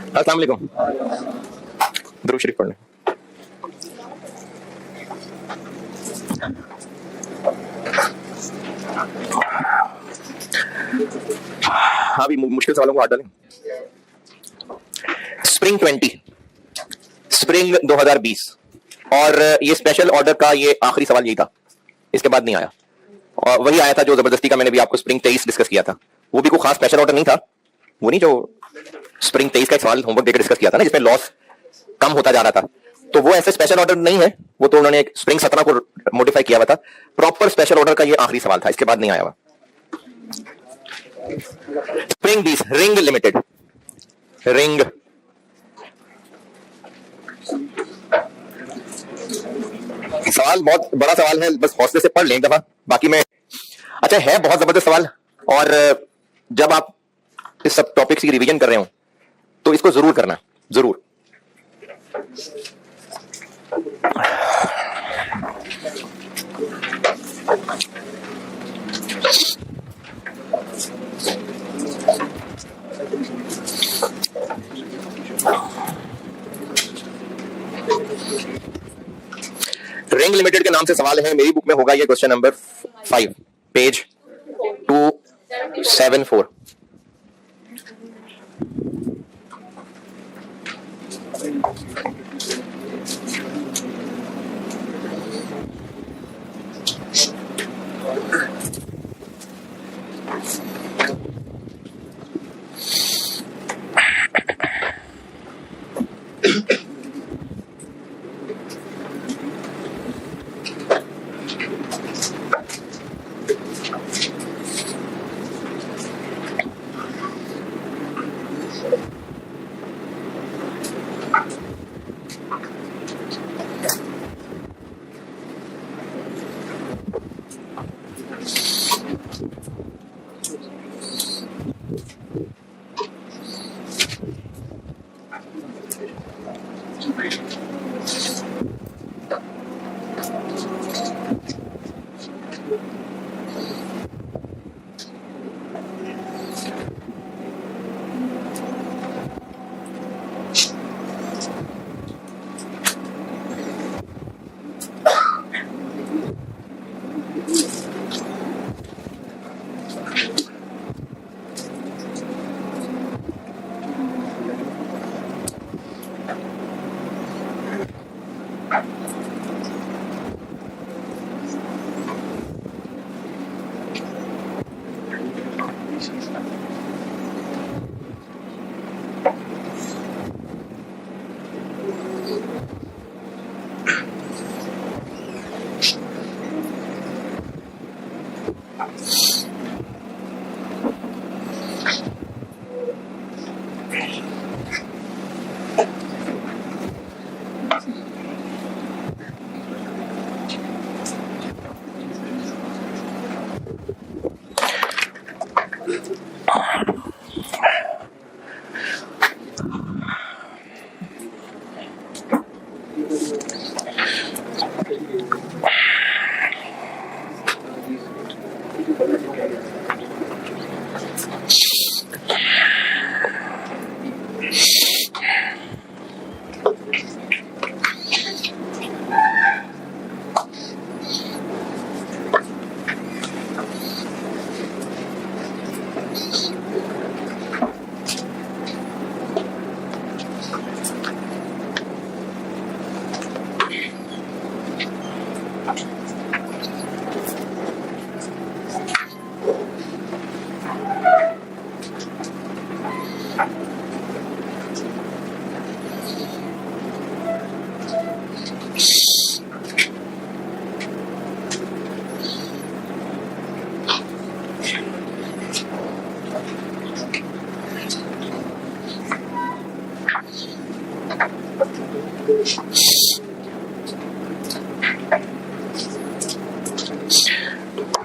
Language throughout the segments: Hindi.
अस्सलाम वालेकुम। दुरूद शरीफ पढ़ लें। हाँ भी मुश्किल सवालों को हाथ डालें। स्प्रिंग 20, स्प्रिंग 2020 और ये स्पेशल ऑर्डर का ये आखिरी सवाल यही था, इसके बाद नहीं आया। और वही आया था जो जबरदस्ती का मैंने भी आपको स्प्रिंग 23 डिस्कस किया था। वो भी कोई खास स्पेशल ऑर्डर नहीं था, वो नहीं जो स्प्रिंग 23 का एक सवाल होमवर्क देकर डिस्कस किया था ना, जिसमें लॉस कम होता जा रहा था। तो वो ऐसे स्पेशल ऑर्डर नहीं है, वो तो उन्होंने एक स्प्रिंग 17 को मॉडिफाई किया हुआ था। प्रॉपर स्पेशल ऑर्डर का ये आखिरी सवाल था, इसके बाद नहीं आया हुआ। स्प्रिंग 20 रिंग लिमिटेड, रिंग सवाल बहुत बड़ा सवाल है, बस हौसले से पढ़ लें एक दफा, बाकी में अच्छा है बहुत जबरदस्त सवाल। और जब आप इस सब टॉपिक्स की रिवीजन कर रहे हो तो इसको जरूर करना, जरूर। रिंग लिमिटेड के नाम से सवाल है, मेरी बुक में होगा ये क्वेश्चन नंबर 5, पेज 274।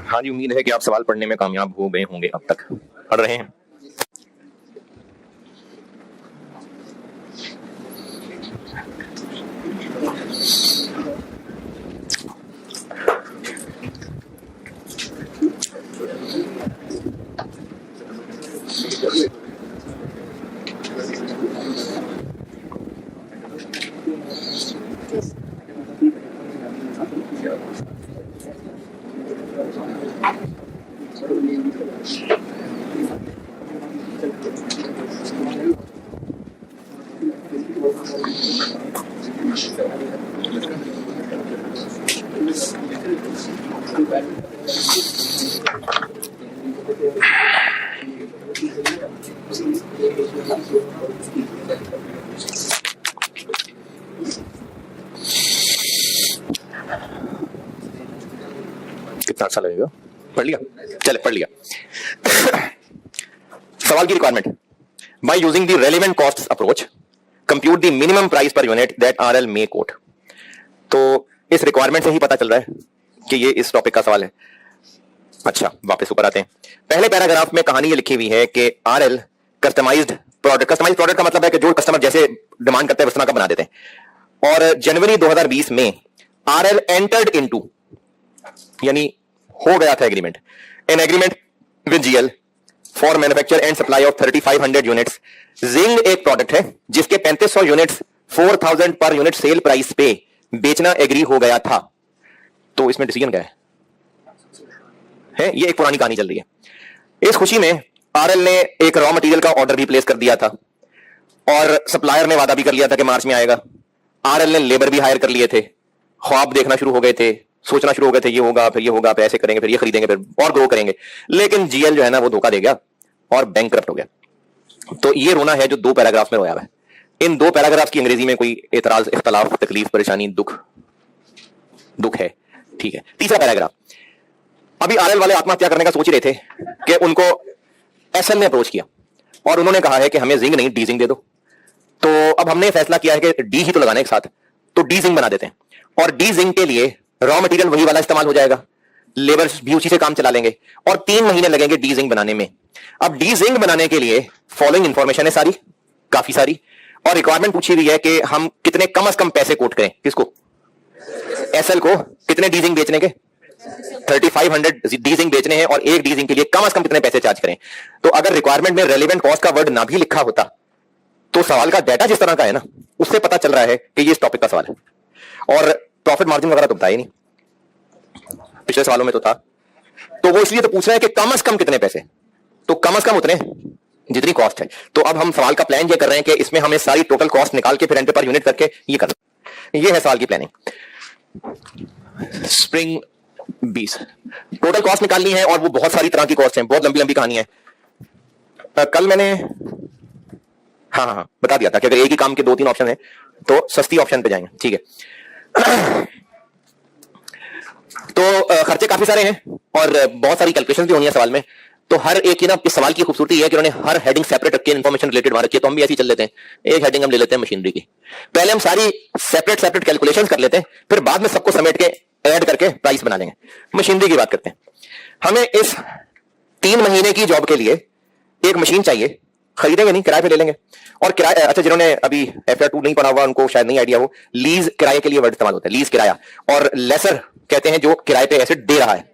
हाँ जी, उम्मीद है कि आप सवाल पढ़ने में कामयाब हो गए होंगे। अब तक पढ़ रहे हैं? कितना अच्छा लगेगा। पढ़ लिया, चले पढ़ लिया। सवाल की requirement, by using the relevant cost approach compute the minimum price per unit that RL may quote. तो इस रिक्वायरमेंट से ही पता चल रहा है कि ये इस टॉपिक का सवाल है। अच्छा, वापस ऊपर आते हैं। पहले पैराग्राफ में कहानी ये लिखी हुई है कि आरएल कस्टमाइज्ड प्रोडक्ट का मतलब है कि जो कस्टमर जैसे डिमांड करते हैं उस तरह का बना देते हैं। और जनवरी 2020 में आरएल एंटर्ड इनटू, यानी हो गया था agreement, an agreement with GL for manufacture and supply of 3500 units. जिंग एक प्रोडक्ट है जिसके 3500 units 4000 per unit sale price पे बेचना एग्री हो गया था। तो इसमें डिसीजन क्या है? ये एक पुरानी कहानी चल रही है। इस खुशी में आरएल ने एक रॉ मटेरियल का ऑर्डर भी प्लेस कर दिया था और सप्लायर ने वादा भी कर लिया था कि मार्च में आएगा। आरएल ने लेबर भी हायर कर लिए थे, ख्वाब देखना शुरू हो गए थे, सोचना शुरू हो गए थे ये होगा फिर ये होगा, फिर ऐसे करेंगे, फिर ये खरीदेंगे, फिर और ग्रो करेंगे। लेकिन जीएल जो है ना वो धोखा दे गया और बैंकक्रप्ट हो गया। तो ये रोना है जो 2 पैराग्राफ में रोया हुआ है। इन 2 पैराग्राफ की अंग्रेजी में कोई एतराज, इख्तलाफ, तकलीफ, परेशानी, दुख है, ठीक है। तीसरा पैराग्राफ, अभी आरएल वाले आत्महत्या करने का सोच रहे थे कि उनको एसएल ने अप्रोच किया और उन्होंने कहा है कि हमें जिंक नहीं डी जिंक दे दो। तो अब हमने फैसला किया है कि डी ही तो लगाने एक साथ, तो डी जिंक बना देते हैं और डी जिंक के लिए रॉ मटेरियल वही वाला इस्तेमाल हो जाएगा, लेबर भी उसी से काम चला लेंगे और 3 महीने लगेंगे डी जिंक बनाने में। अब डी जिंक बनाने के लिए फॉलोइंग इंफॉर्मेशन है सारी, काफी सारी, और रिक्वायरमेंट पूछी हुई है कि हम कितने कम से कम पैसे कोट करें, किसको? एसएल को। कितने डी जिंक बेचने के? 3500 डी जिंक बेचने हैं और एक डी जिंक के लिए कम से कम कितने पैसे चार्ज करें। तो अगर रिक्वायरमेंट में रेलेवेंट कॉस्ट का वर्ड ना भी लिखा होता तो सवाल का डाटा जिस तरह का है ना उससे पता चल रहा है कि ये इस टॉपिक का सवाल है। और प्रॉफिट मार्जिन वगैरह तो बताया ही नहीं, पिछले सवालों में तो था। तो वो इसलिए तो पूछ रहा है कि कम से कम कितने पैसे, तो कम से कम उतने जितनी कॉस्ट है। तो अब हम सवाल का प्लान ये कर रहे हैं कि इसमें हमें सारी टोटल कॉस्ट निकाल के फिर एंटर पर यूनिट करके ये करना। ये है सवाल की प्लानिंग। स्प्रिंग 20 टोटल कॉस्ट निकालनी है और वो बहुत सारी तरह की कॉस्ट है, बहुत लंबी लंबी कहानी है। कल मैंने हाँ बता दिया था कि अगर एक ही काम के 2-3 ऑप्शन है तो सस्ती ऑप्शन पे जाएंगे, ठीक है। तो खर्चे काफी सारे हैं और बहुत सारी कैलकुलेशन भी होनी है सवाल में। तो हर एक की ना इस सवाल की खूबसूरती है कि उन्होंने हर हेडिंग सेपरेट रखी है, इन्फॉर्मेशन रिलेटेड वहां रखी है। तो हम भी ऐसे ही चल लेते हैं, एक हेडिंग हम ले लेते हैं मशीनरी की, पहले हम सारी सेपरेट कैलकुलेशंस कर लेते हैं, फिर बाद में सबको समेट के ऐड करके प्राइस बना लेंगे। मशीनरी की बात करते हैं। हमें इस 3 महीने की जॉब के लिए एक मशीन चाहिए, खरीदेंगे नहीं, किराए पे ले लेंगे। और किराए, अच्छा जिन्होंने अभी एफआर 2 नहीं पढ़ा हुआ उनको शायद नहीं आइडिया हो, लीज किराए के लिए वर्ड इस्तेमाल होता है, लीज किराया, और लेसर कहते हैं जो किराए पे एसेट दे रहा है,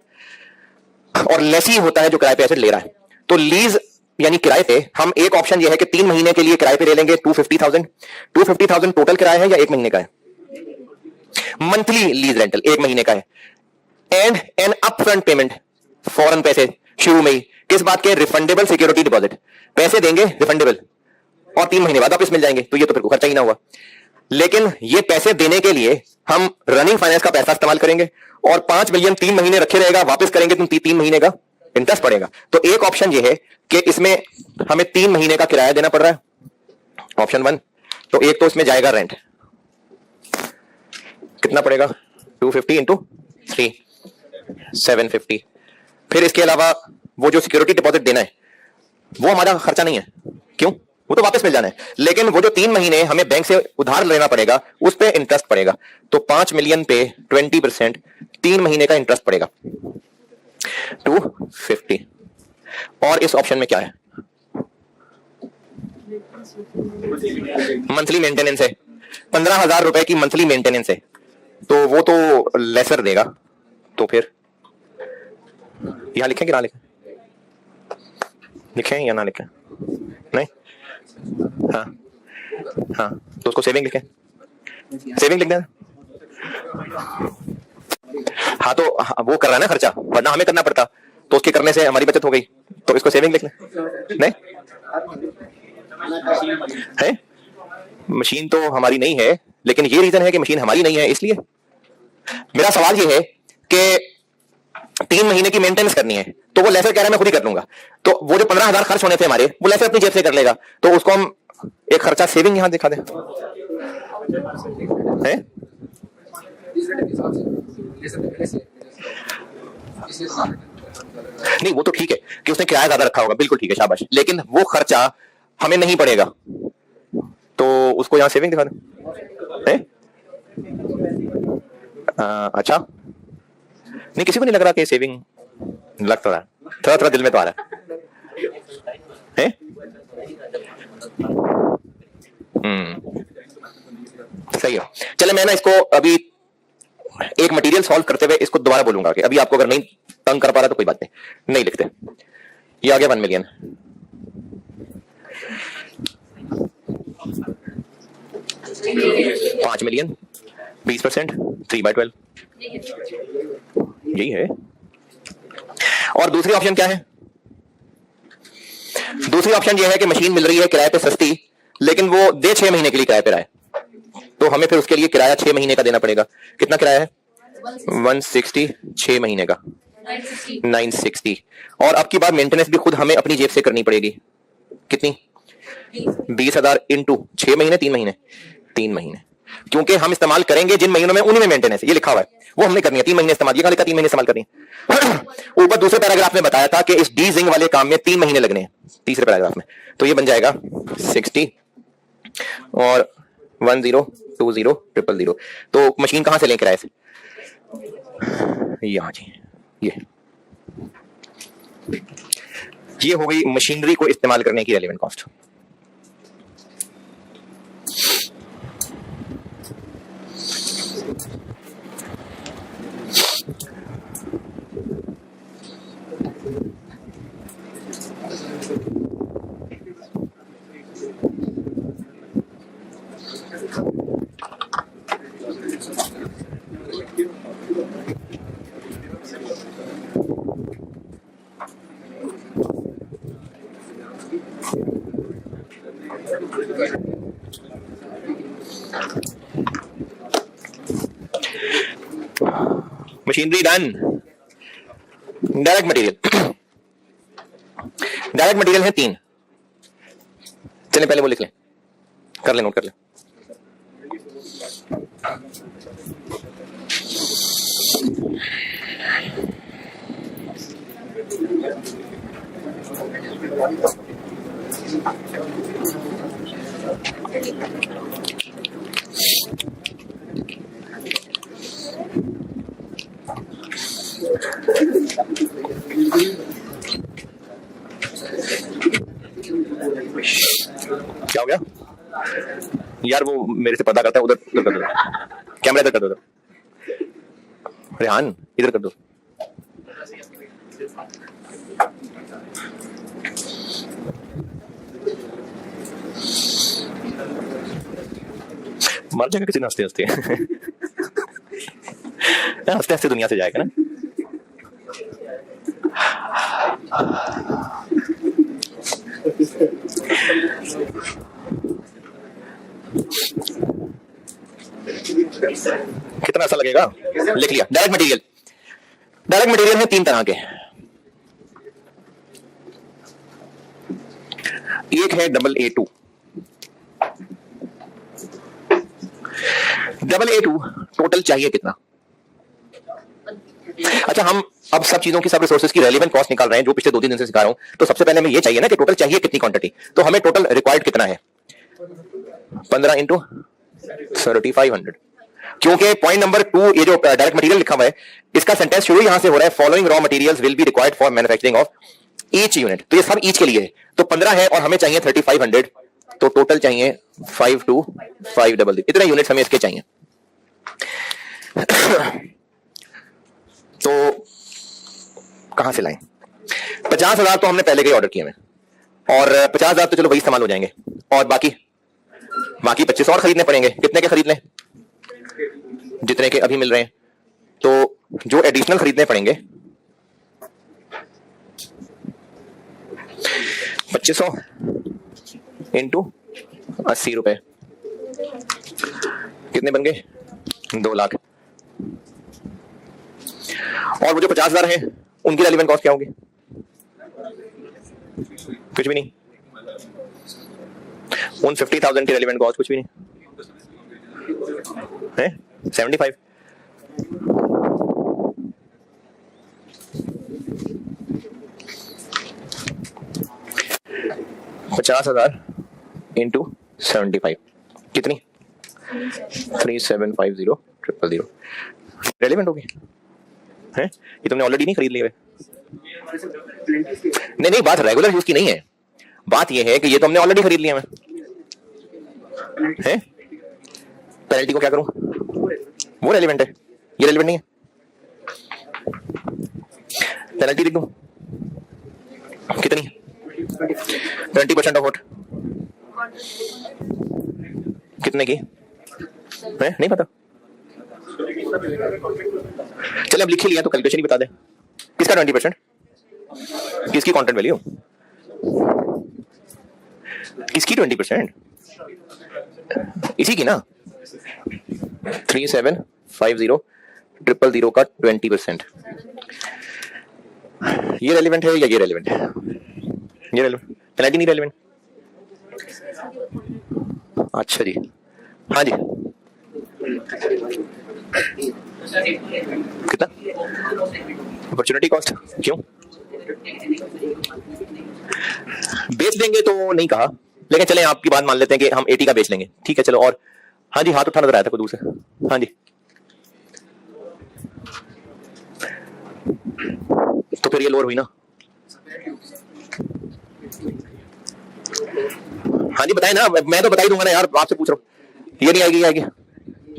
और लेसी होता है जो किराए पे एसेट ले रहा है। तो लीज यानी किराए पे हम एक ऑप्शन ये है कि 3 महीने के लिए किराए पे ले लेंगे 250,000 टोटल किराया है या 1 महीने का है? मंथली लीज रेंटल 1 महीने का है। एंड एन अपफ्रंट पेमेंट, फौरन पैसे शुरू में ही, किस बात के? रिफंडेबल सिक्योरिटी डिपॉजिट, पैसे देंगे रिफंडेबल और 3 महीने बाद वापस मिल जाएंगे। तो ये तो फिर खर्चा ही ना हुआ। लेकिन ये पैसे देने के लिए हम रनिंग फाइनेंस का पैसा इस्तेमाल करेंगे और 5 मिलियन 3 महीने रखे रहेगा, वापस करेंगे तो 3 महीने का इंटरेस्ट पड़ेगा। तो एक ऑप्शन ये है कि इसमें हमें 3 महीने का किराया देना पड़ रहा है, ऑप्शन 1। तो एक तो इसमें जाएगा रेंट, कितना पड़ेगा? 250 इंटू 3, 750। फिर इसके अलावा वो जो सिक्योरिटी डिपॉजिट देना है वो हमारा खर्चा नहीं है, क्यों? वो तो वापस मिल जाना है। लेकिन वो जो 3 महीने हमें बैंक से उधार लेना पड़ेगा उस पे इंटरेस्ट पड़ेगा। तो 5 मिलियन पे 20%, 3 महीने का इंटरेस्ट पड़ेगा 250। और इस ऑप्शन में क्या है? मंथली मेंटेनेंस है, 15,000 रुपए की मंथली मेंटेनेंस है, तो वो तो लेसर देगा। तो फिर यहां लिखें कि ना लिखें? लिखें या ना लिखें? नहीं, हाँ तो उसको सेविंग लिखें, सेविंग लिख दें। हाँ तो वो कर रहा है ना खर्चा, वरना हमें करना पड़ता, तो उसके करने से हमारी बचत हो गई, तो इसको सेविंग लिख लें। नहीं है मशीन तो हमारी नहीं है, लेकिन ये रीजन है कि मशीन हमारी नहीं है, इसलिए मेरा सवाल ये है कि 3 महीने की मेंटेनेंस करनी है, तो वो लेसर कह रहा है मैं खुद ही कर लूंगा, तो वो जो 15,000 खर्च होने थे हमारे, वो लेसर अपनी जेब से कर लेगा, तो उसको हम एक खर्चा सेविंग यहां दिखा दें है? नहीं वो तो ठीक है कि उसने किराया ज्यादा रखा होगा, बिल्कुल ठीक है, शाबाश, लेकिन वो खर्चा हमें नहीं पड़ेगा, तो उसको यहां सेविंग दिखा दें। अच्छा, नहीं किसी को नहीं लग रहा कि सेविंग लग तो रहा है, थोड़ा थोड़ा दिल में तो आ रहा है? सही है। चले मैं ना इसको अभी एक मटेरियल सॉल्व करते हुए इसको दोबारा बोलूंगा कि अभी आपको अगर नहीं तंग कर पा रहा तो कोई बात नहीं लिखते। ये आ गया 1 मिलियन, $5 मिलियन, 20%, 3/12, यही है। और दूसरी ऑप्शन क्या है? दूसरी ऑप्शन ये है कि मशीन मिल रही है किराए पे सस्ती, लेकिन वो दे 6 महीने के लिए किराए पे रहा है, तो हमें फिर उसके लिए किराया 6 महीने का देना पड़ेगा। कितना किराया है? 160, 6 महीने का 960, और अब की बार मेंटेनेंस भी खुद हमें अपनी जेब से करनी पड़ेगी। कितनी? 20,000 इंटू 6 महीने, 3 महीने, 3 महीने, क्योंकि हम इस्तेमाल करेंगे जिन महीनों में, उन्हीं में मेंटेनेंस ये लिखा हुआ है, वो हमने करनी है। 3 महीने इस्तेमाल, ये कहा लिखा 3 महीने इस्तेमाल करनी है। ऊपर दूसरे पैराग्राफ में बताया था कि इस डी जिंग वाले काम में 3 महीने लगने हैं, तीसरे पैराग्राफ में, तो ये बन जाएगा 60 और 10 20 000। तो मशीन कहां से लें किराए से? यहां जी, ये हो गई मशीनरी को इस्तेमाल करने की relevant cost. Machinery done. Direct material, direct material है 3। चलें पहले वो लिख लें, कर ले, नोट कर ले। क्या हो गया यार? वो मेरे से पर्दा करता है, उधर उधर कर दो, कैमरा इधर कर दो, रेहान इधर कर दो। मर जाएगा किसी ने हंसते हंसते। हंसते हंसते दुनिया से जाएगा ना। कितना ऐसा लगेगा? लिख लिया। डायरेक्ट मटेरियल, डायरेक्ट मटेरियल है 3 तरह के। एक है AA2। AA2 टोटल चाहिए कितना? अच्छा, हम अब सब चीजों की, सब रिसोर्सेज की रेलेवेंट कॉस्ट निकाल रहे हैं, जो पिछले 2-3 दिन से सिखा रहा हूं। तो सबसे पहले हमें ये चाहिए ना कि टोटल चाहिए कितनी क्वांटिटी, तो हमें टोटल रिक्वायर्ड कितना है? 15 इंटू 3500, क्योंकि पॉइंट नंबर 2 ये जो डायरेक्ट मटेरियल लिखा हुआ है, इसका सेंटेंस शुरू यहां से हो रहा है, following raw materials will be required for manufacturing of each unit. तो ये सब ईच के लिए है, तो 15 है और हमें चाहिए 3500, तो टोटल चाहिए 52500, इतने यूनिट्स हमें इसके चाहिए। तो कहां से लाएं? 50,000 तो हमने पहले के ऑर्डर किए हैं, और 50,000 तो चलो वही इस्तेमाल हो जाएंगे, और बाकी 25 और खरीदने पड़ेंगे। कितने के खरीद लें? जितने के अभी मिल रहे हैं। तो जो एडिशनल खरीदने पड़ेंगे 2500 इंटू 80 रुपए, कितने बन गए? 2 लाख। और वो जो 50,000 है उनकी रेलिवेंट कॉस्ट क्या होगी? कुछ भी नहीं। उन 50,000 की रेलिवेंट कॉस्ट कुछ भी नहीं है। 75। $50,000 इंटू 75 कितनी? 3750,000 रेलिवेंट होगी है। ये तुमने ऑलरेडी नहीं खरीद लिए हुए? नहीं, बात रेगुलर यूज की नहीं है, बात ये है कि ये तो हमने ऑलरेडी खरीद लिया है। पेनल्टी को क्या करूं? वो रेलिवेंट है, ये रेलिवेंट नहीं है। पेनल्टी लिख दूं कितनी? 20% ऑफ व्हाट? कितने की है? नहीं पता। चले अब लिख ही लिया तो कैलकुलेशन ही बता दे। किसका 20%? किसकी कंटेंट वैल्यू? किसकी 20%? इसी की ना। 3750,000 का 20%। ये रेलिवेंट है या ये रेलिवेंट है? ये रेलिवेंट। पेनल्टी नहीं रेलिवेंट। अच्छा जी, हाँ जी। कितना? अपॉर्चुनिटी कॉस्ट क्यों? बेच देंगे तो नहीं कहा, लेकिन चलें आपकी बात मान लेते हैं कि हम 80 का बेच लेंगे, ठीक है चलो। और हाँ जी, हाथ उठा नजर आया था कोई दूर से। हाँ जी, तो फिर ये लोअर हुई ना। हाँ जी बताए ना, मैं तो बता ही दूंगा ना यार, आपसे पूछ रहा हूँ। ये नहीं आएगी, ये आएगी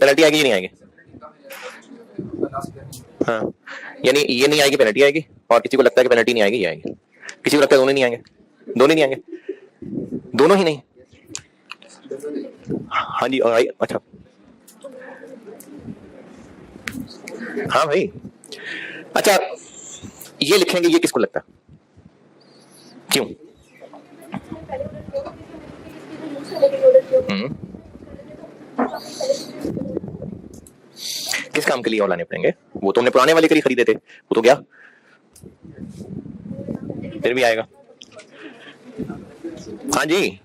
पेनल्टी, आएगी ये नहीं आएगी। हाँ, यानी ये नहीं आएगी पेनल्टी आएगी, और किसी को लगता है कि पेनल्टी नहीं आएगी, ये आएगी। किसी को लगता है दोनों नहीं आएंगे, दोनों नहीं आएंगे, दोनों ही नहीं। हाँ जी, और अच्छा हाँ भाई, अच्छा ये लिखेंगे, ये किसको लगता है? क्यों? किस काम के लिए और लाने पड़ेंगे? वो तो हमने पुराने वाले के लिए खरीदे थे, वो तो गया, फिर भी आएगा। हाँ जी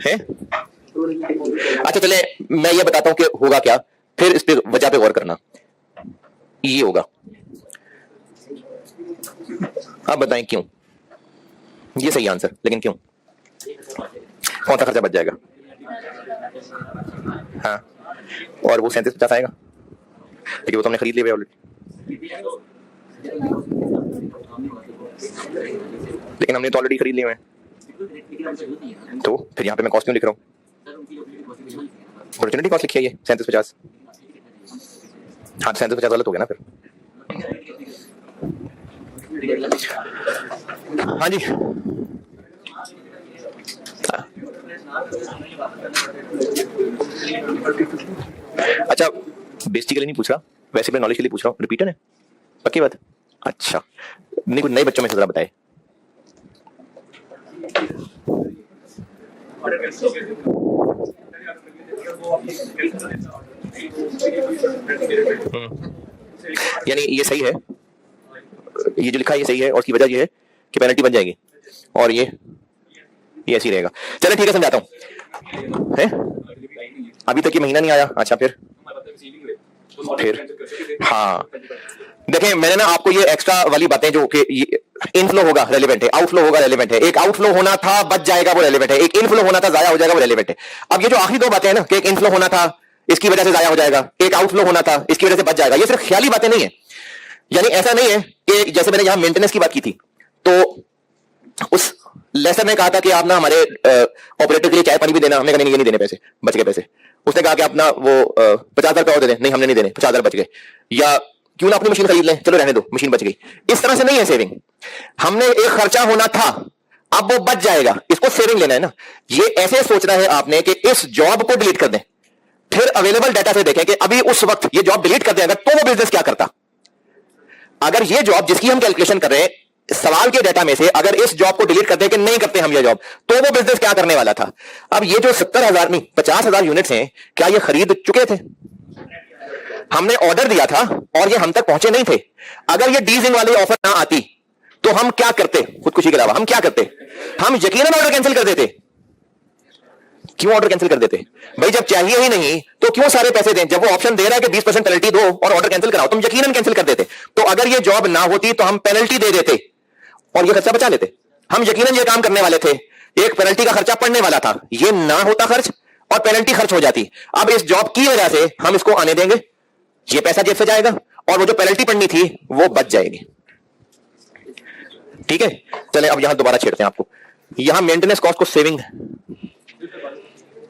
है। अच्छा चले मैं ये बताता हूं कि होगा क्या, फिर इस पे वजह पे गौर करना। ये होगा, आप बताएं क्यों? ये सही आंसर, लेकिन क्यों? कौन सा खर्चा बच जाएगा? हाँ, और वो 3750 आएगा, लेकिन वो तो हमने खरीद लिया ऑलरेडी। लेकिन हमने तो ऑलरेडी खरीद लिए हैं, तो फिर यहाँ पे मैं कॉस्ट क्यों लिख रहा हूँ? अपॉर्चुनिटी कॉस्ट लिखी है ये 3750। हाँ, 3750 गलत हो गया ना फिर। हाँ जी, अच्छा बेसिकली नहीं पूछ रहा, वैसे मैं नॉलेज के लिए पूछ रहा हूँ। रिपीटर है पक्की बात? अच्छा, नहीं कुछ नए बच्चों में से जरा बताए। यानी ये सही है, ये जो लिखा है ये सही है, और उसकी वजह ये है कि पेनल्टी बन जाएगी, और ये ऐसे ही रहेगा। चलो ठीक है, समझाता हूँ। है अभी तक ये महीना नहीं आया। अच्छा फिर हाँ देखें, मैंने ना आपको ये एक्स्ट्रा वाली बातें जो कि इनफ्लो होगा रेलेवेंट है, आउटफ्लो होगा रेलेवेंट है। एक आउटफ्लो होना था बच जाएगा वो रेलेवेंट है, एक इनफ्लो होना था जाया हो जाएगा वो रेलेवेंट है। अब ये जो आखिरी दो बातें हैं ना कि एक इनफ्लो होना था इसकी वजह से जाया हो जाएगा, एक आउटफ्लो होना था इसकी वजह से बच जाएगा, ये सिर्फ ख्याली बातें नहीं है। यानी ऐसा नहीं है कि जैसे मैंने यहां मेंटेनेंस की बात की थी, तो उस लेसन ने कहा था कि आप ना हमारे ऑपरेटर के लिए चाय पानी भी देना, हमने कहा नहीं देने पैसे, बच गए पैसे। उसने कहा कि अपना वो 50,000 रुपये और दे दें, नहीं हमने नहीं देने, 50,000 बच गए। या क्यों ना अपनी मशीन खरीद लें, चलो रहने दो मशीन बच गई। इस तरह से नहीं है सेविंग। हमने एक खर्चा होना था, अब वो बच जाएगा, इसको सेविंग लेना है ना। ये ऐसे सोचना है आपने कि इस जॉब को डिलीट कर दें, फिर अवेलेबल डाटा से देखें कि अभी उस वक्त ये जॉब डिलीट कर दें अगर, तो वो बिजनेस क्या करता। अगर ये जॉब जिसकी हम कैलकुलेशन कर रहे हैं सवाल के डेटा में से अगर इस जॉब को डिलीट करते कि नहीं करते हम ये जॉब, तो वो बिजनेस क्या करने वाला था। अब ये जो 70,000 नहीं 50,000 यूनिट्स हैं, क्या ये खरीद चुके थे? हमने ऑर्डर दिया था और ये हम तक पहुंचे नहीं थे। अगर ये डीजिंग वाली ऑफर ना आती तो हम क्या करते? खुदकुशी के अलावा हम क्या करते? हम यकीनन ऑर्डर कैंसिल कर देते। क्यों ऑर्डर कैंसिल कर देते भाई? जब चाहिए ही नहीं तो क्यों सारे पैसे दें? जब वो ऑप्शन दे रहा है कि 20% पेनल्टी दो और ऑर्डर कैंसिल कराओ, तुम यकीनन कैंसिल कर देते। तो अगर ये जॉब ना होती तो हम पेनल्टी दे देते और ये खर्चा बचा लेते। हम यकीनन ये काम करने वाले थे, एक पेनल्टी का खर्चा पड़ने वाला था, ये ना होता खर्च और पेनल्टी खर्च हो जाती। अब इस जॉब की वजह से हम इसको आने देंगे, ये पैसा जेब से जाएगा और वो जो पेनल्टी पड़नी थी वो बच जाएगी। ठीक है, चले अब यहां दोबारा छेड़ते हैं आपको। यहां मेंटेनेंस कॉस्ट को सेविंग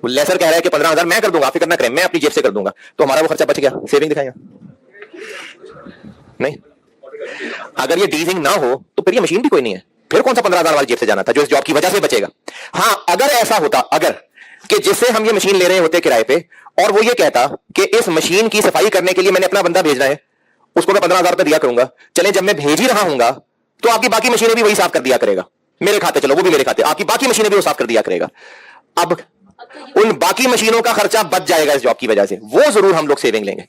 लेसर कह रहा है कि 15,000 मैं कर दूंगा, फिक्र ना करें, मैं अपनी जेब से कर दूंगा, तो हमारा वो खर्चा बच गया। सेविंग दिखाएगा नहीं। अगर ये डीजिंग ना हो तो फिर ये मशीन भी कोई नहीं है, फिर कौन सा 15,000 वाली जेब से जाना था जो इस जॉब की वजह से बचेगा। हां, अगर ऐसा होता, अगर कि जिससे हम ये मशीन ले रहे होते किराए पे और वो ये कहता कि इस मशीन की सफाई करने के लिए मैंने अपना बंदा भेजना है, उसको मैं 15,000 रुपए दिया करूंगा, चले जब मैं भेज ही रहा हूंगा तो आपकी बाकी मशीनें भी वही साफ कर दिया करेगा मेरे खाते, चलो वो भी मेरे खाते, आपकी बाकी मशीनें भी वो साफ कर दिया करेगा। अब उन बाकी मशीनों का खर्चा बच जाएगा इस जॉब की वजह से, वो जरूर हम लोग सेविंग लेंगे।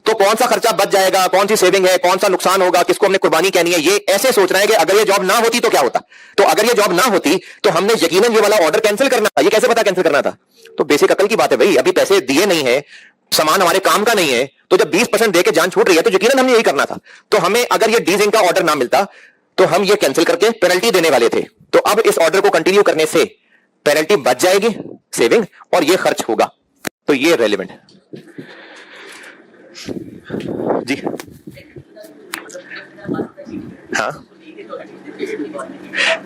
तो कौन सा खर्चा बच जाएगा, कौन सी सेविंग है, कौन सा नुकसान होगा, किसको हमने कुर्बानी कहनी है, ये ऐसे सोच रहे हैं कि अगर ये जॉब ना होती तो क्या होता। तो अगर ये जॉब ना होती तो हमने यकीनन ये वाला ऑर्डर कैंसिल करना था। ये कैसे पता कैंसिल करना था? तो बेसिक अकल की बात है भाई, अभी पैसे दिए नहीं है, सामान हमारे काम का नहीं है, तो जब 20% देके जान छूट रही है तो यकीनन हमने यही करना था। तो हमें अगर ये डीजिंग का ऑर्डर ना मिलता तो हम ये कैंसिल करके पेनल्टी देने वाले थे। तो अब इस ऑर्डर को कंटिन्यू करने से पेनल्टी बच जाएगी, सेविंग, और ये खर्च होगा। तो ये रेलेवेंट है जी। हाँ,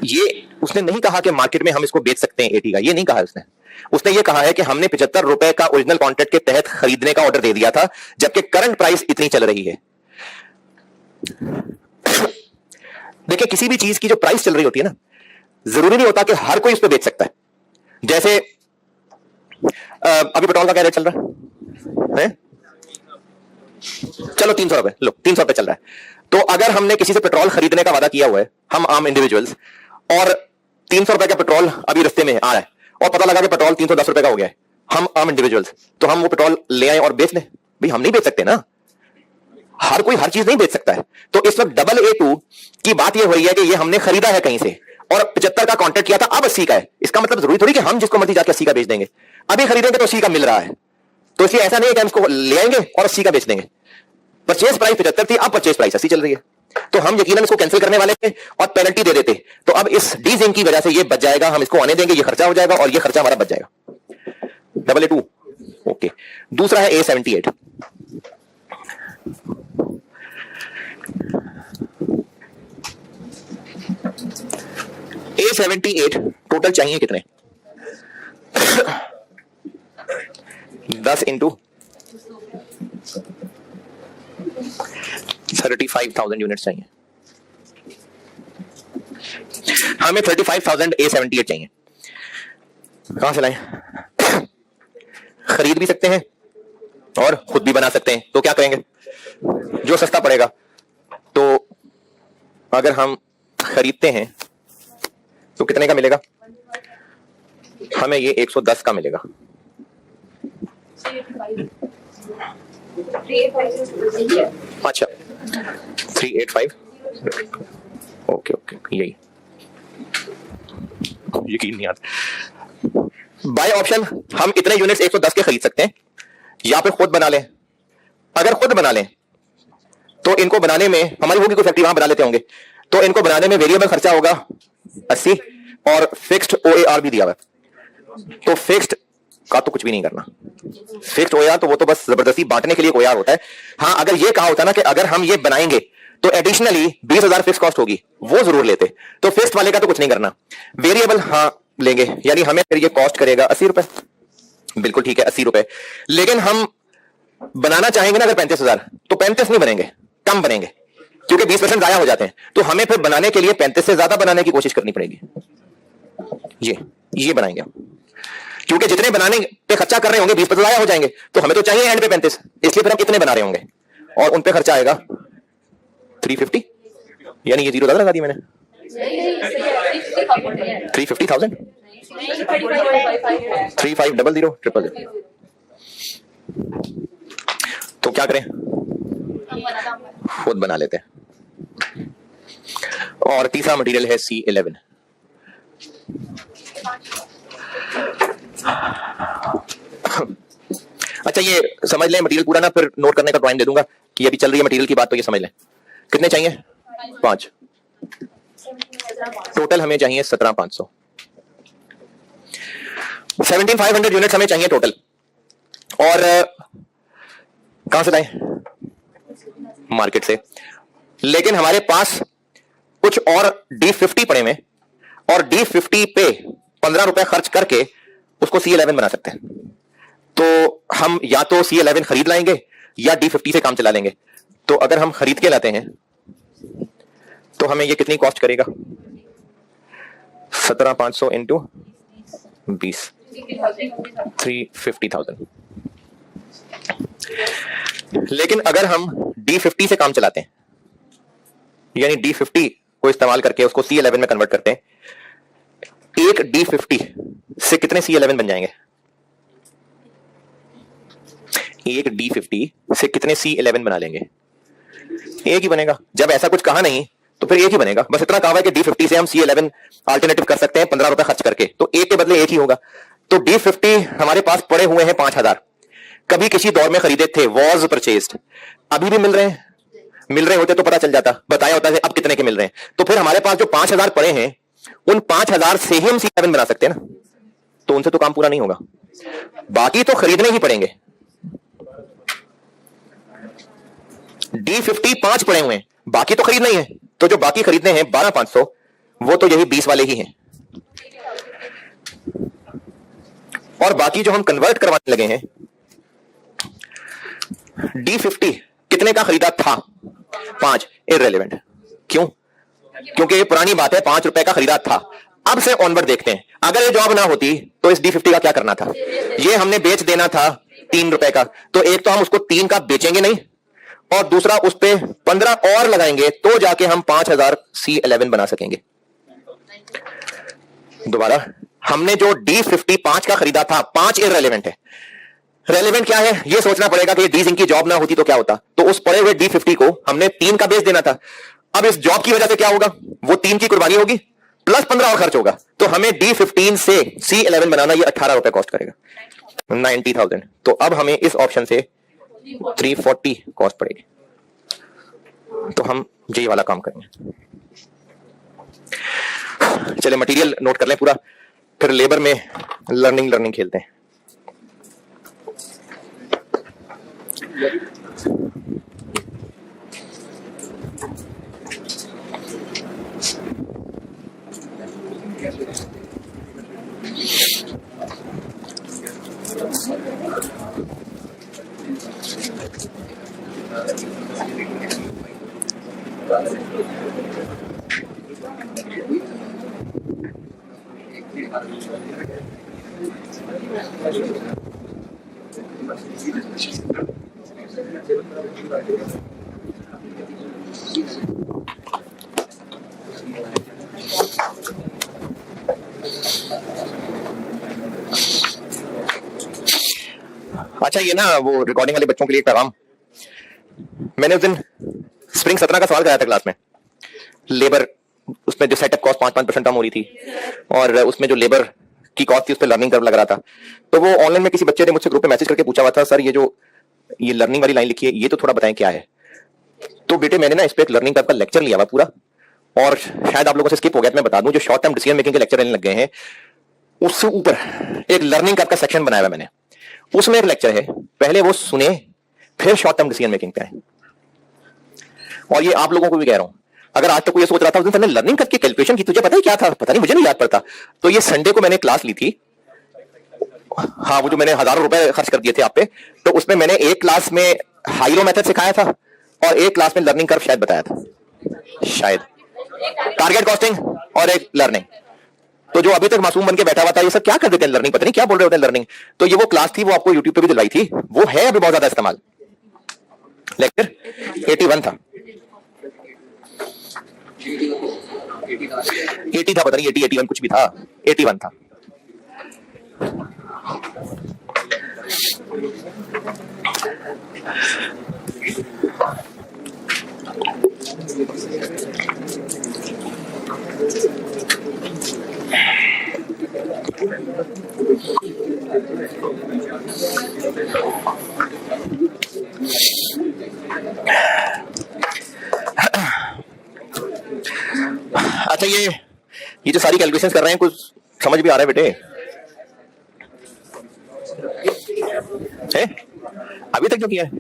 ये उसने नहीं कहा कि मार्केट में हम इसको बेच सकते हैं 80 का, ये नहीं कहा उसने। उसने ये कहा है कि हमने 75 रुपए का ओरिजिनल कॉन्ट्रैक्ट के तहत खरीदने का ऑर्डर दे दिया था, जबकि करंट प्राइस इतनी चल रही है। देखिए, किसी भी चीज की जो प्राइस चल रही होती है ना, जरूरी नहीं होता कि हर कोई उस पर बेच सकता है। जैसे अभी पेट्रोल का क्या रेट चल रहा है? चलो 300 रुपए, लो 300 रुपए चल रहा है। तो अगर हमने किसी से पेट्रोल खरीदने का वादा किया हुआ है, हम आम इंडिविजुअल्स, और 300 रुपए का पेट्रोल अभी रास्ते में आ रहा है और पता लगा कि पेट्रोल 310 रुपए का हो गया है, हम आम इंडिविजुअल्स, तो हम वो पेट्रोल ले आए और बेच लें? भाई हम नहीं बेच सकते ना, हर कोई हर चीज नहीं बेच सकता है। तो इस वक्त AA2 की बात यह हो रही है कि ये हमने खरीदा है कहीं से और 75 का कॉन्ट्रैक्ट किया था, अब 80 का है। इसका मतलब जरूरी थोड़ी कि हम जिसको मर्जी जाके 80 का बेच देंगे। अभी खरीदेंगे तो 80 का मिल रहा है, तो इसलिए ऐसा नहीं है कि हम इसको ले आएंगे और 80 का बेच देंगे। परचेज प्राइस 75 थी, अब परचेज प्राइस 80 चल रही है, तो हम यकीनन इसको कैंसिल करने वाले थे और पेनल्टी दे देते। तो अब इस डीजिंग की वजह से ये बच जाएगा, हम इसको आने देंगे, ये खर्चा हो जाएगा और ये खर्चा हमारा बच जाएगा। AA2 okay. दूसरा है A78। A78 टोटल चाहिए कितने? 10 इंटू 35,000 यूनिट चाहिए। हमें 35,000 A78 चाहिए। कहां से लाएं? खरीद भी सकते हैं और खुद भी बना सकते हैं। तो क्या करेंगे? जो सस्ता पड़ेगा। तो अगर हम खरीदते हैं तो कितने का मिलेगा? हमें ये 110 का मिलेगा। अच्छा 385 ओके ओके, यही यकीन नहीं आता। बाय ऑप्शन हम इतने यूनिट्स 110 के खरीद सकते हैं या फिर खुद बना लें। अगर खुद बना लें तो इनको बनाने में हमारी होगी कोई फैक्ट्री, वहां बना लेते होंगे, तो इनको बनाने में वेरिएबल खर्चा होगा 80 और फिक्स्ड OAR भी दिया हुआ है। तो फिक्स्ड का तो कुछ भी नहीं करना, फिक्स्ड OAR तो वो तो बस जबरदस्ती बांटने के लिए OAR होता है। हाँ, अगर ये कहा होता ना कि अगर हम ये बनाएंगे तो एडिशनली 20,000 फिक्स कॉस्ट होगी, वो जरूर लेते। तो फिक्स्ड वाले का तो कुछ नहीं करना, वेरिएबल हाँ लेंगे, यानी हमें फिर ये कॉस्ट करेगा 80 रुपए। बिल्कुल ठीक है 80 रुपए। लेकिन हम बनाना चाहेंगे ना अगर 35,000, तो 35 नहीं बनेंगे, कम बनेंगे, क्योंकि 20% जाया हो जाते हैं। तो हमें फिर बनाने के लिए 35 से ज्यादा बनाने की कोशिश करनी पड़ेगी। ये बनाएंगे हम, क्योंकि जितने बनाने पे खर्चा कर रहे होंगे 20% जाया हो जाएंगे, तो हमें तो चाहिए एंड पे 35, इसलिए फिर हम कितने बना रहे होंगे और उन पे खर्चा आएगा 350, यानी ये 0 ज्यादा लगा दी मैंने, 350,000 3500 तो क्या करें, खुद बना लेते हैं। और तीसरा मटेरियल है C11। अच्छा ये समझ लें मटेरियल पूरा ना, फिर नोट करने का टाइम दे दूंगा कि अभी चल रही है मटेरियल की बात, तो ये समझ लें। कितने चाहिए? 5। टोटल हमें चाहिए 17,500। 17,500 यूनिट्स हमें चाहिए टोटल। और कहां से लाएं? मार्केट से। लेकिन हमारे पास कुछ और D50 पड़े में, और D50 पे 15 रुपए खर्च करके उसको C11 बना सकते हैं। तो हम या तो C11 खरीद लाएंगे या D50 से काम चला लेंगे। तो अगर हम खरीद के लाते हैं तो हमें ये कितनी कॉस्ट करेगा? 17,500 इंटू 20, 350,000। लेकिन अगर हम D50 से काम चलाते हैं, यानी D50 को इस्तेमाल करके उसको C11 में कन्वर्ट करते हैं, एक D50 से कितने C11 बन जाएंगे? एक D50 से कितने C11 बना लेंगे? एक ही बनेगा। जब ऐसा कुछ कहा नहीं तो फिर एक ही बनेगा। बस इतना कहा है कि D50 से हम C11 अल्टरनेटिव कर सकते हैं 15 रुपए खर्च करके, तो एक के बदले एक ही होगा। तो D50 हमारे पास पड़े हुए हैं 5,000, कभी किसी दौर में खरीदे थे, वॉज परचेज्ड, अभी भी मिल रहे हैं। मिल रहे होते तो पता चल जाता, बताया होता है अब कितने के मिल रहे हैं। तो फिर हमारे पास जो 5,000 पड़े हैं, उन 5,000 से ही हम C11 बना सकते हैं ना, तो उनसे तो काम पूरा नहीं होगा, बाकी तो खरीदने ही पड़ेंगे। D50 5 पड़े हुए हैं, बाकी तो खरीदना ही है। तो जो बाकी खरीदने हैं 12,500, वो तो यही 20 वाले ही हैं। और बाकी जो हम कन्वर्ट करवाने लगे हैं, D50 कितने का खरीदा था? 5। इररिलेवेंट। क्यों? क्योंकि ये पुरानी बात है, 5 रुपए का खरीदा था। अब से ऑनवर्ड देखते हैं, अगर ये जॉब ना होती तो इस D50 का क्या करना था? ये हमने बेच देना था 3 रुपए का, तो एक तो हम उसको 3 का बेचेंगे नहीं, और दूसरा उस पे 15 और लगाएंगे, तो जाके हम 5,000 C11 बना सकेंगे। दोबारा, हमने जो D50 5 का खरीदा था, 5 इररिलेवेंट है। रेलेवेंट क्या है ये सोचना पड़ेगा कि डी जिंक की जॉब ना होती तो क्या होता। तो उस पड़े हुए D50 को हमने 3 का बेच देना था। अब इस जॉब की वजह से क्या होगा? वो 3 की कुर्बानी होगी प्लस 15 और खर्च होगा, तो हमें D15 से C11 बनाना ये 18 रुपए कॉस्ट करेगा, 90,000। तो अब हमें इस ऑप्शन से 340 कॉस्ट पड़ेगी। तो हम ये वाला काम करेंगे। चले मटेरियल नोट कर लें पूरा, फिर लेबर में लर्निंग खेलते हैं। अच्छा ये ना वो रिकॉर्डिंग वाले बच्चों के लिए एक पैगाम, मैंने उस दिन स्प्रिंग 17 का सवाल कराया था क्लास में। लेबर उसमें जो सेटअप कॉस्ट 5% कम हो रही थी, और उसमें जो लेबर की कॉस्ट थी उस पर लर्निंग कर्व लग रहा था। तो वो ऑनलाइन में किसी बच्चे ने मुझसे ग्रुप में मैसेज करके पूछा हुआ था, सर ये लर्निंग वाली लाइन लिखी है, ये तो थोड़ा बताएं क्या है। तो बेटे मैंने ना इस पे एक लर्निंग कर्व का लेक्चर लिया हुआ पूरा, और शायद आप लोगों से स्किप हो गया, तो मैं बता दूं, जो शॉर्ट टर्म डिसीजन मेकिंग के लेक्चर लग गए हैं, उससे ऊपर एक लर्निंग कर्व का सेक्शन बनाया हुआ मैंने। उसमें एक लेक्चर है, पहले वो सुने फिर शॉर्ट टर्म डिसीजन मेकिंग पे आए। और ये आप लोगों को भी कह रहा हूं, अगर आज तक कोई ये सोच रहा था उस दिन लर्निंग करके कैलकुलेशन की, तुझे पता है क्या था? पता नहीं, मुझे नहीं याद पड़ता। तो ये संडे को मैंने क्लास ली थी, हाँ वो जो मैंने हजारों रुपए खर्च कर दिए थे आप पे, तो उसमें मैंने एक क्लास में हाइरो मेथड सिखाया था और एक क्लास में लर्निंग कर्व शायद बताया था, शायद टारगेट कॉस्टिंग और एक लर्निंग। तो जो अभी तक मासूम बन के बैठा हुआ था, ये सब क्या कर देते हैं लर्निंग, पता नहीं क्या बोल रहे होते हैं लर्निंग। तो ये वो क्लास थी, वो आपको यूट्यूब पे भी दिलवाई थी, वो है अभी बहुत ज्यादा इस्तेमाल। लेक्चर 81 था। 80 था, पता नहीं 80 81 कुछ भी था, 81 था। अच्छा, ये जो सारी कैलकुलेशंस कर रहे हैं, कुछ समझ भी आ रहा है बेटे? है? अभी तक जो किया है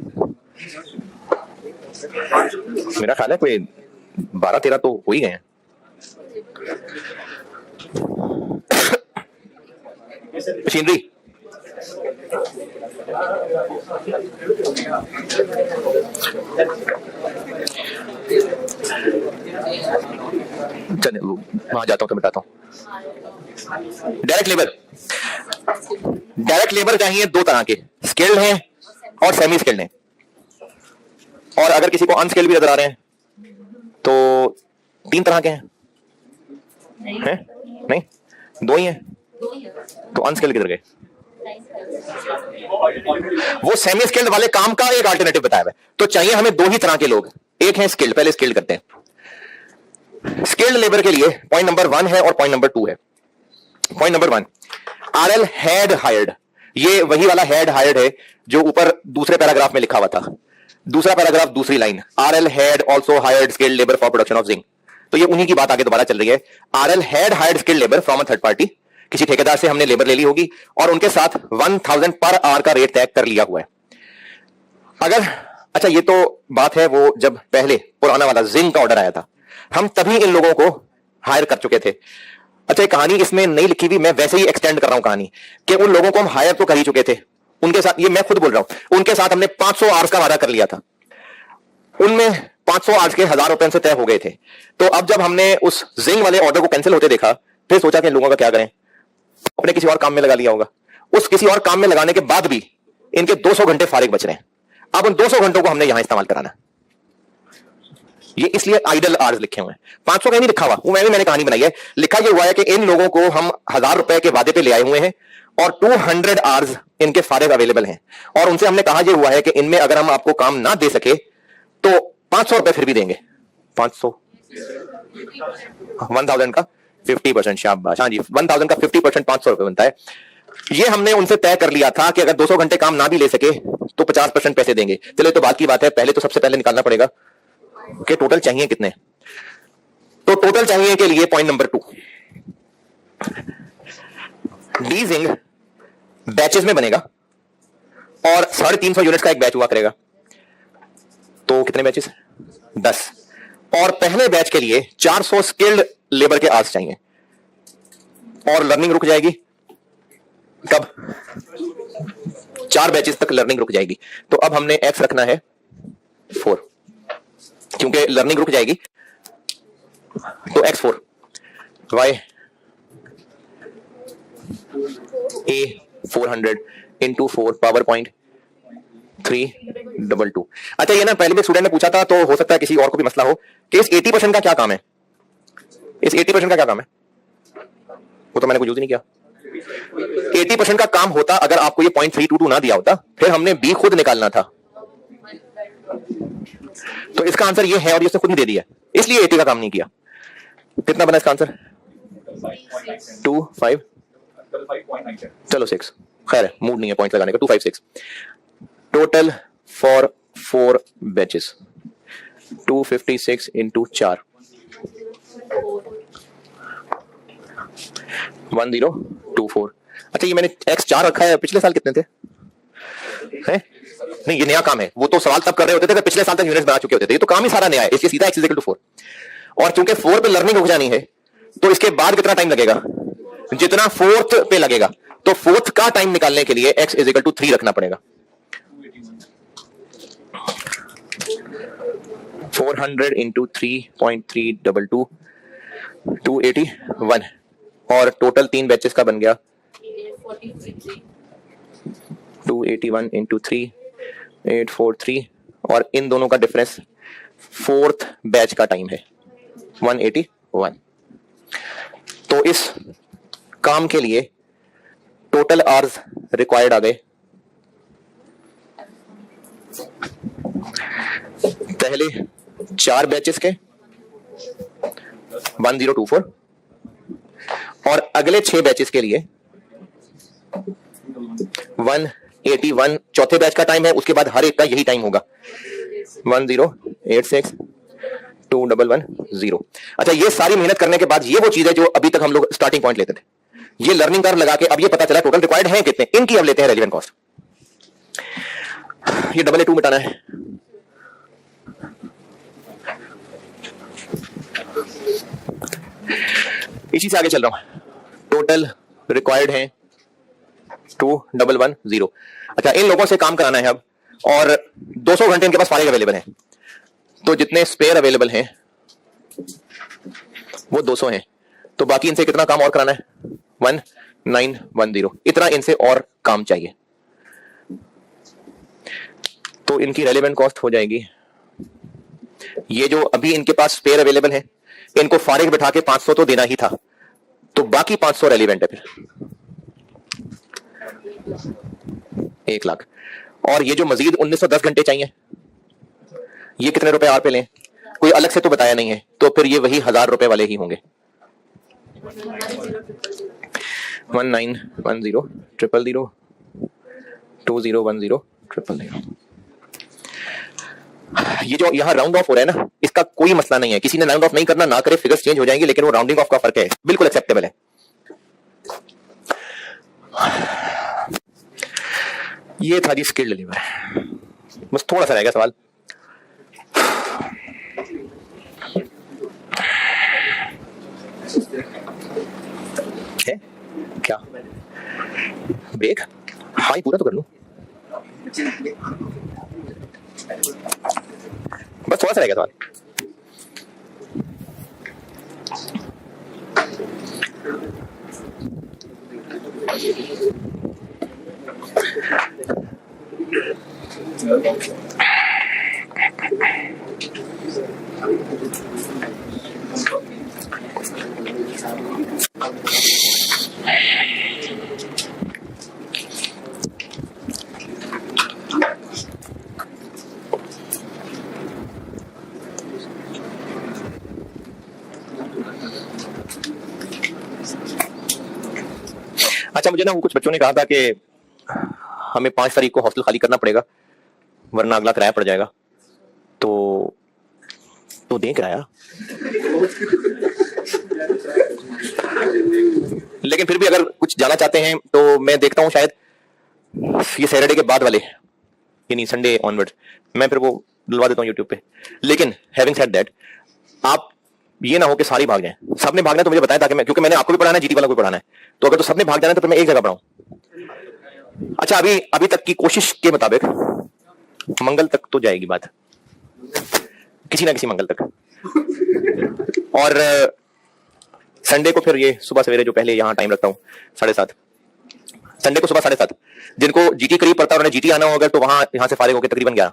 मेरा ख्याल है कोई 12-13 तो हो ही गए हैं। मशीनरी चलिए वहां जाता हूं तो बताता हूं। डायरेक्ट लेबर चाहिए दो तरह के, स्किल्ड हैं और सेमी स्किल्ड हैं। और अगर किसी को अनस्किल्ड भी नजर आ रहे हैं तो 3 तरह के हैं। नहीं, 2 ही हैं। तो अनस्किल्ड किधर गए? वो सेमी स्किल्ड वाले काम का एक अल्टरनेटिव बताया है। तो चाहिए हमें 2 ही तरह के लोग, एक है स्किल्ड, पहले स्किल्ड करते हैं। स्किल्ड लेबर के लिए पॉइंट नंबर 1 है और पॉइंट नंबर 2 है। Point number 1, RL had hired, ये वही वाला हैड हायर्ड है जो ऊपर दूसरे पैराग्राफ में लिखा हुआ था। दूसरा पैराग्राफ दूसरी line, RL had also hired skilled labour for production of zinc. तो ये उन्हीं की बात आगे दोबारा चल रही है। RL had hired skilled labour from a third party, किसी ठेकेदार से हमने लेबर ले ली होगी और उनके साथ 1000 पर आवर का रेट तय कर लिया हुआ है। अगर अच्छा, ये तो बात है वो जब पहले पुराना वाला जिंक का ऑर्डर आया था, हम तभी इन लोगों को हायर कर चुके थे। अच्छा, एक कहानी इसमें नहीं लिखी हुई, मैं वैसे ही एक्सटेंड कर रहा हूं कहानी, कि उन लोगों को हम हायर तो कर ही चुके थे। उनके साथ, ये मैं खुद बोल रहा हूं, उनके साथ हमने 500 आवर्स का वादा कर लिया था। उनमें 500 आवर्स के 1000 रुपए से तय हो गए थे। तो अब जब हमने उस जिंक वाले ऑर्डर को कैंसिल होते देखा, फिर सोचा कि इन लोगों का क्या करें, अपने किसी और काम में लगा लिया होगा। उस किसी और काम में लगाने के बाद भी इनके 200 घंटे फारिग बच रहे हैं। अब उन 200 घंटों को हमने यहां इस्तेमाल कराना। ये इसलिए आइडल आवर्स लिखे हुए हैं, 500 का नहीं लिखा हुआ, वो मैंने कहानी बनाई है। लिखा ये हुआ है कि इन लोगों को हम 1000 रुपए के वादे पे ले आए हुए हैं और 200 आवर्स इनके फारिग अवेलेबल हैं। और उनसे हमने कहा यह हुआ है कि इनमें अगर हम आपको काम ना दे सके तो 500 रुपए फिर भी देंगे। 500 1000 का 50%, शाबाश। हाँ जी, 1000 का 50% 500 रुपए बनता है। ये हमने उनसे तय कर लिया था कि अगर 200 घंटे काम ना भी ले सके तो 50% पैसे देंगे। चलो, तो बात की बात है, पहले तो सबसे पहले निकालना पड़ेगा कि टोटल चाहिए कितने। तो टोटल चाहिए के लिए point number 2, D zinc batches में बनेगा और 350 यूनिट्स का एक बैच हुआ करेगा। तो कितने बैचेस? 10। और पहले बैच के लिए 400 स्किल्ड लेबर के आवर्स चाहिए और लर्निंग रुक जाएगी। कब? 4 बैचेस तक लर्निंग रुक जाएगी। तो अब हमने एक्स रखना है 4, क्योंकि लर्निंग रुक जाएगी। तो x4 y a 400 into 4 power point 322। अच्छा, ये ना पहले भी स्टूडेंट ने पूछा था, तो हो सकता है किसी और को भी मसला हो कि इस 80% का क्या काम है। इस 80% का क्या काम है? वो तो मैंने कुछ यूज नहीं किया। 80% का काम होता अगर आपको ये 0.322 ना दिया होता, फिर हमने b खुद निकालना था। तो इसका आंसर ये है और ये उसने खुद ही दे दिया, इसलिए 80 का काम नहीं किया। कितना बना इसका आंसर? 2 5 चलो 6, खैर है, मूड नहीं है पॉइंट लगाने का। 256 टोटल फॉर 4 बैचेस, 256 इंटू 4 1024। अच्छा, ये मैंने x4 रखा है, पिछले साल कितने थे? है? नहीं, ये नया काम है। वो तो सवाल तब कर रहे होते थे पिछले साल तक यूनिट्स बना चुके होते थे। ये तो काम ही सारा नया है, इसलिए सीधा x = 4। और चूंकि 4 पे लर्निंग रुक जानी है, तो इसके बाद कितना टाइम लगेगा? जितना 4th पे लगेगा। तो 4th का टाइम निकालने के लिए x = 3 रखना पड़ेगा। 400 into 3.322 281 और टोटल 3 बैचेस का बन गया 281 into 3 843 और इन दोनों का डिफरेंस 4th बैच का टाइम है 181। तो इस काम के लिए टोटल आवर्स रिक्वायर्ड आ गए पहले 4 बैचेस के 1024 और अगले 6 बैचेस के लिए 181 चौथे बैच का टाइम है, उसके बाद हर एक का यही टाइम होगा 1086 2110। अच्छा, ये सारी मेहनत करने के बाद ये वो चीज है जो अभी तक हम लोग स्टार्टिंग पॉइंट लेते थे, ये लर्निंग कर्व लगा के अब ये पता चला टोटल रिक्वायर्ड है कितने, इनकी अब लेते हैं रेलेवेंट कॉस्ट। ये AA2 मिटाना है, इसी से आगे चल रहा हूं। टोटल रिक्वायर्ड है 2110। अच्छा, इन लोगों से काम कराना है अब, और 200 घंटे इनके पास फारिग अवेलेबल है, तो जितने स्पेयर अवेलेबल हैं वो 200 हैं, तो बाकी इनसे कितना काम और कराना है 1910, इतना इनसे और काम चाहिए, तो इनकी रेलेवेंट कॉस्ट हो जाएगी, ये जो अभी इनके पास स्पेयर अवेलेबल है इनको फारिग बिठा के 500 तो देना ही था, तो बाकी 500 रेलिवेंट है फिर 1 लाख। और ये जो मजीद 1910 घंटे चाहिए, ये कितने रुपए आर पे लें, कोई अलग से तो बताया नहीं है, तो फिर ये वही 1000 रुपए वाले ही होंगे 1910 000 2010 000। ये जो यहां राउंड ऑफ हो रहा है ना, इसका कोई मसला नहीं है, किसी ने राउंड ऑफ नहीं करना, ना करे, फिगर्स चेंज हो जाएंगे, लेकिन वो राउंडिंग ऑफ का फर्क है, बिल्कुल एक्सेप्टेबल है। ये था जी स्किल्ड लेबर, बस थोड़ा सा रहेगा सवाल। है क्या ब्रेक? हाँ, पूरा तो कर लूं, बस थोड़ा सा रहेगा सवाल। अच्छा, मुझे ना वो कुछ बच्चों ने कहा था कि हमें 5 तारीख को हॉस्टल खाली करना पड़ेगा वरना अगला किराया पड़ जाएगा, तो दें किराया। लेकिन फिर भी अगर कुछ जाना चाहते हैं तो मैं देखता हूं शायद ये सैटरडे के बाद वाले, यानी संडे ऑनवर्ड, मैं फिर वो डलवा देता हूं यूट्यूब पे। लेकिन हैविंग सेड दैट, आप ये ना हो कि सारी भाग जाएं, सबने भागना तो मुझे बताएं, ताकि मैं, क्योंकि मैंने आपको भी पढ़ाना है, जीटी वाला को भी पढ़ाना है, तो अगर तो सबने भाग जाना है तो फिर मैं एक जगह पढ़ाऊं। अच्छा, अभी तक की कोशिश के मुताबिक मंगल तक तो जाएगी बात, किसी ना किसी मंगल तक, और संडे को फिर ये सुबह सवेरे जो पहले यहां टाइम रखता हूं 7:30, संडे को सुबह 7:30, जिनको जीटी करीब पड़ता है उन्होंने जीटी आना होगा, तो वहां यहां से फारिग होकर तकरीबन 11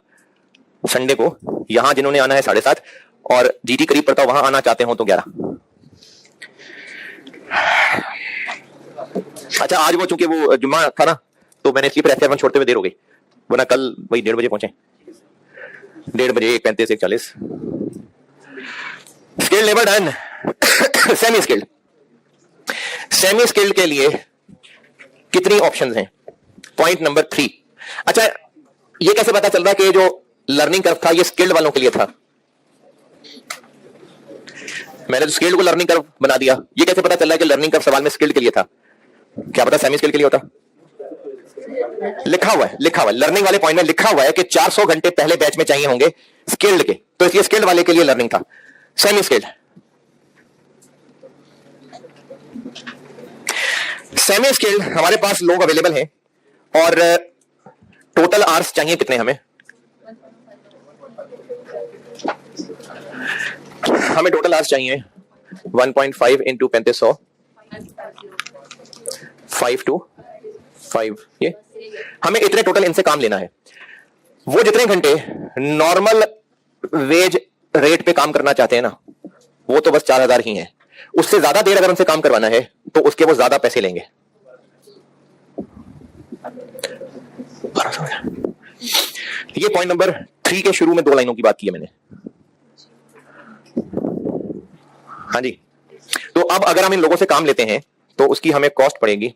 संडे को, यहां जिन्होंने आना है 7:30, और जीटी करीब पड़ता वहां आना चाहते हो तो 11। अच्छा, आज वो चूंकि वो जुम्मा था ना, तो मैंने इसलिए फिर F1 छोड़ते हुए देर हो गई, वरना कल वही 1:30 बजे पहुंचे, 1:30 बजे 1:35 1:40। Skilled labour done. Semi skilled, semi skilled के लिए कितनी ऑप्शंस हैं? Point number 3। अच्छा, ये कैसे पता चल रहा कि जो लर्निंग कर्व था ये स्किल्ड वालों के लिए था? मैंने तो स्किल्ड को लर्निंग कर्व बना दिया, ये कैसे पता चल रहा है कि लर्निंग कर्व सवाल में स्किल्ड के लिए था? क्या पता सेमी स्किल्ड के लिए होता? लिखा हुआ है लर्निंग वाले पॉइंट में लिखा हुआ है कि 400 घंटे पहले बैच में चाहिए होंगे स्किल्ड के, तो इसलिए स्किल्ड वाले के लिए लर्निंग था। सेमी स्किल्ड, सेमी स्किल्ड हमारे पास लोग अवेलेबल हैं, और टोटल आवर्स चाहिए कितने हमें टोटल आवर्स चाहिए 1.5 इंटू 3500 5 to 5, ये हमें इतने टोटल इनसे काम लेना है। वो जितने घंटे नॉर्मल वेज रेट पे काम करना चाहते हैं ना, वो तो बस 4000 ही है। उससे ज्यादा देर अगर उनसे काम करवाना है तो उसके वो ज्यादा पैसे लेंगे। ये पॉइंट नंबर 3 के शुरू में 2 लाइनों की बात की है मैंने। हाँ जी, तो अब अगर हम इन लोगों से काम लेते हैं तो उसकी हमें कॉस्ट पड़ेगी,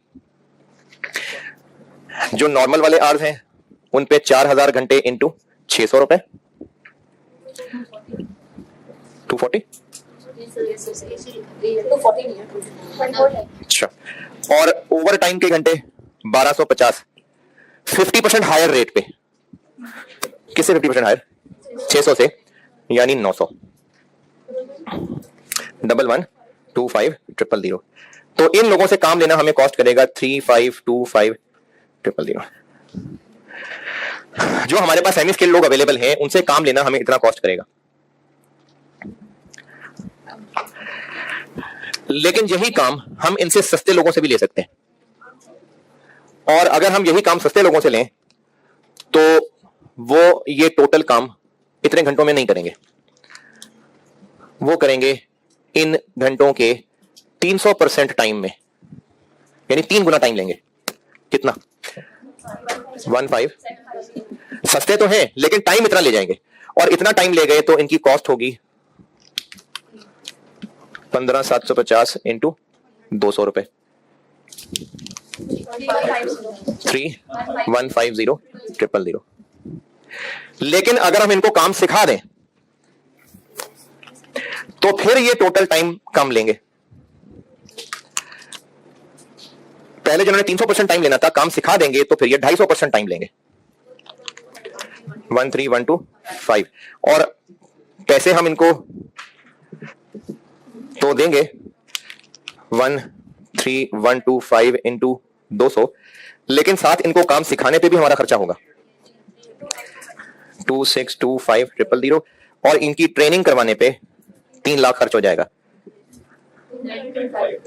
जो नॉर्मल वाले आवर्स हैं उन पे 4000 घंटे इंटू 600 रुपए 240। अच्छा, और ओवर टाइम के घंटे 1250 50% हायर रेट पे। किससे 50% हायर? 600 से, यानी 900। 11250000। तो इन लोगों से काम लेना हमें कॉस्ट करेगा 3525000। जो हमारे पास सेमी स्किल्ड लोग अवेलेबल हैं उनसे काम लेना हमें इतना कॉस्ट करेगा। लेकिन यही काम हम इनसे सस्ते लोगों से भी ले सकते हैं, और अगर हम यही काम सस्ते लोगों से लें तो वो ये टोटल काम इतने घंटों में नहीं करेंगे, वो करेंगे इन घंटों के 300% टाइम में, यानी 3 गुना टाइम लेंगे। कितना? 15। सस्ते तो हैं लेकिन टाइम इतना ले जाएंगे, और इतना टाइम ले गए तो इनकी कॉस्ट होगी 15750 इंटू 200 रुपए 3150000। लेकिन अगर हम इनको काम सिखा दें तो फिर ये टोटल टाइम कम लेंगे। पहले जिन्होंने 300% टाइम लेना था, काम सिखा देंगे तो फिर ये 250% टाइम लेंगे। 13125। और पैसे हम इनको तो देंगे 13125 इंटू 200, लेकिन साथ इनको काम सिखाने पे भी हमारा खर्चा होगा 2625000, और इनकी ट्रेनिंग करवाने पे 3 लाख खर्च हो जाएगा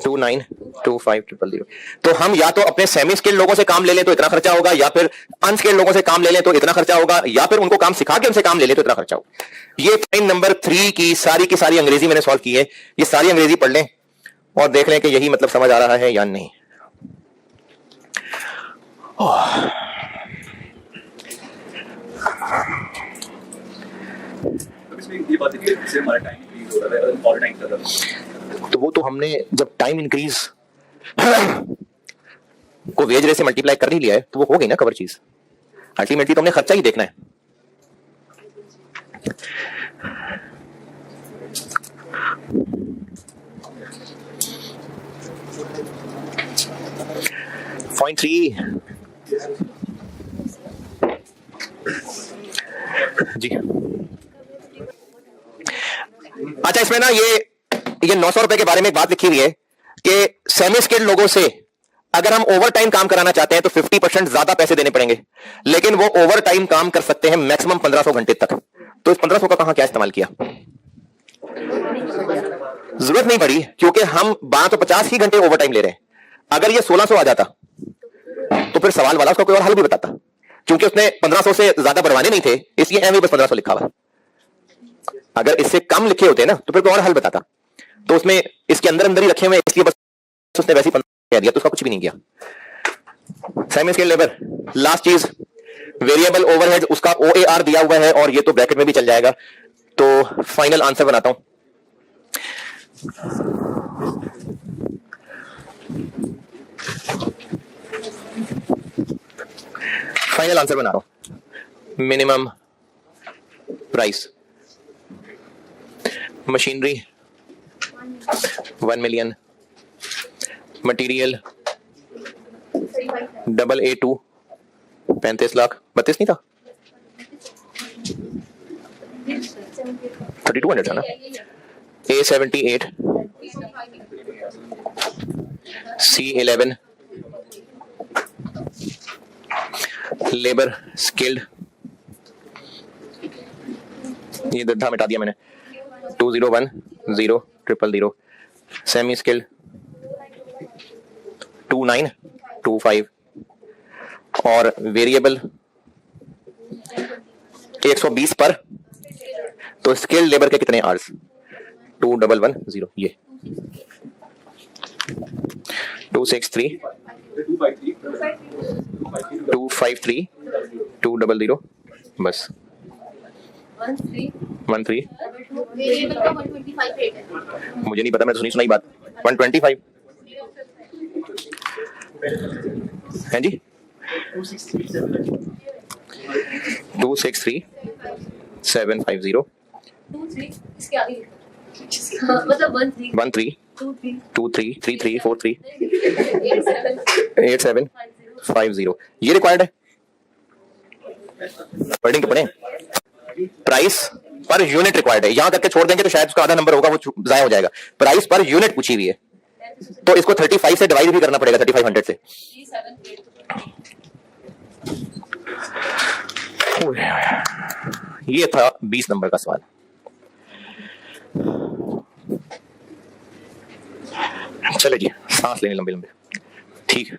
2925000। तो हम या तो अपने सेमी स्किल्ड लोगों से काम ले लें तो इतना खर्चा होगा, या फिर अनस्किल्ड लोगों से काम ले लें तो इतना खर्चा होगा, या फिर उनको काम सिखा के उनसे काम ले लें तो इतना खर्चा होगा। ये पॉइंट नंबर 3 की सारी अंग्रेजी मैंने सॉल्व की है। ये सारी अंग्रेजी पढ़ लें और देख लें कि यही मतलब समझ आ रहा है या नहीं। ये बात है कि इससे हमारा टाइम इंक्रीज हो रहा है और टाइम ज्यादा। तो वो तो हमने जब टाइम इंक्रीज को वेज रेट से मल्टीप्लाई कर ही लिया है तो वो हो गई ना कवर चीज। अल्टीमेटली तो हमने खर्चा ही देखना है। पॉइंट 3 जी। अच्छा, इसमें ना ये 900 रुपए के बारे में एक बात लिखी हुई है कि सेमी स्किल्ड लोगों से अगर हम ओवर टाइम काम कराना चाहते हैं तो 50% ज्यादा पैसे देने पड़ेंगे, लेकिन वो ओवर टाइम काम कर सकते हैं मैक्सिमम 1500 घंटे तक। तो इस 1500 का कहां क्या इस्तेमाल किया? जरूरत नहीं पड़ी, क्योंकि हम 1250 ही घंटे ओवर टाइम ले रहे हैं। अगर ये 1600 आ जाता तो फिर सवाल वाला उसका कोई और हल भी बताता, क्योंकि उसने 1500 से ज्यादा बढ़वाने नहीं थे, इसलिए एम बस 1500 लिखा हुआ। अगर इससे कम लिखे होते ना तो फिर कोई और हल बताता। तो उसमें इसके अंदर ही रखे हुए, इसलिए बस उसने वैसे ही 15 कह दिया, तो उसका कुछ भी नहीं किया। Semi skilled labour. लास्ट चीज, वेरिएबल ओवरहेड, उसका OAR दिया हुआ है और ये तो ब्रैकेट में भी चल जाएगा। तो फाइनल आंसर बनाता हूं। फाइनल आंसर बना रहा हूं। Minimum price machinery 1 million, material AA2 35 lakh, 32 नहीं था, 3200 था ना, A78, C11, लेबर स्किल्ड, ये दद्धा मिटा दिया मैंने, 20100000, सेमी स्किल्ड 2925, और वेरिएबल 120 पर। तो स्किल्ड लेबर के कितने आवर्स? 2110। ये 263 253 200 बस 13 वेरिएबल का 125 रेट है। मुझे नहीं पता, मैं तो सुनी सुनाई बात 125 है जी 263 750 23 इसके आगे लिखो। हाँ, मतलब 13 13 23 33 43 87 8750 ये रिक्वायर्ड है। वर्डिंग पढ़े प्राइस पर यूनिट रिक्वायर्ड है, यहां करके छोड़ देंगे तो शायद उसका आधा नंबर होगा वो जाया हो जाएगा। प्राइस पर यूनिट पूछी हुई है तो इसको 35 से डिवाइड भी करना पड़ेगा 3500 से। ये था 20 नंबर का सवाल। चलो जी सांस लेने लंबे लंबे, ठीक है।